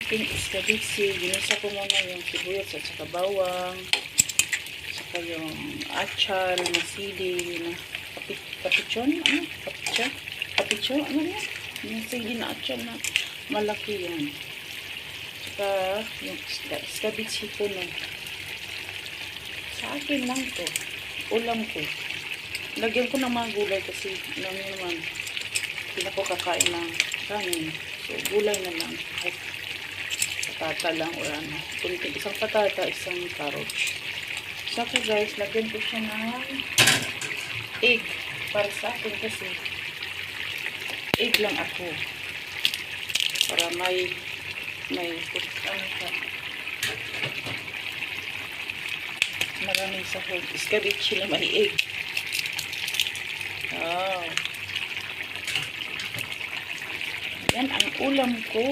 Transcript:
ating iskabitsi. Ginisa ko muna yung sibuyas at saka bawang. Saka yung achal na sili na kapichon. Ano? Kapichon? Ano yan? Yung sili na achal na malaki yan. Saka yung iskabitsi ko no. Sa akin lang to. Ulam ko. Lagyan ko ng mga gulay kasi alam niyo naman, hindi na ko kakain ng kanin. So, gulay na lang. Kahit patata lang o ano. Kunting isang patata, isang carrots. So, ako guys, lagyan ko siya ng egg. Para sa akin kasi egg lang ako. Para may ano siya. Maraming sahog. Iskabitsi na may egg. Wow. Yan ang ulam ko.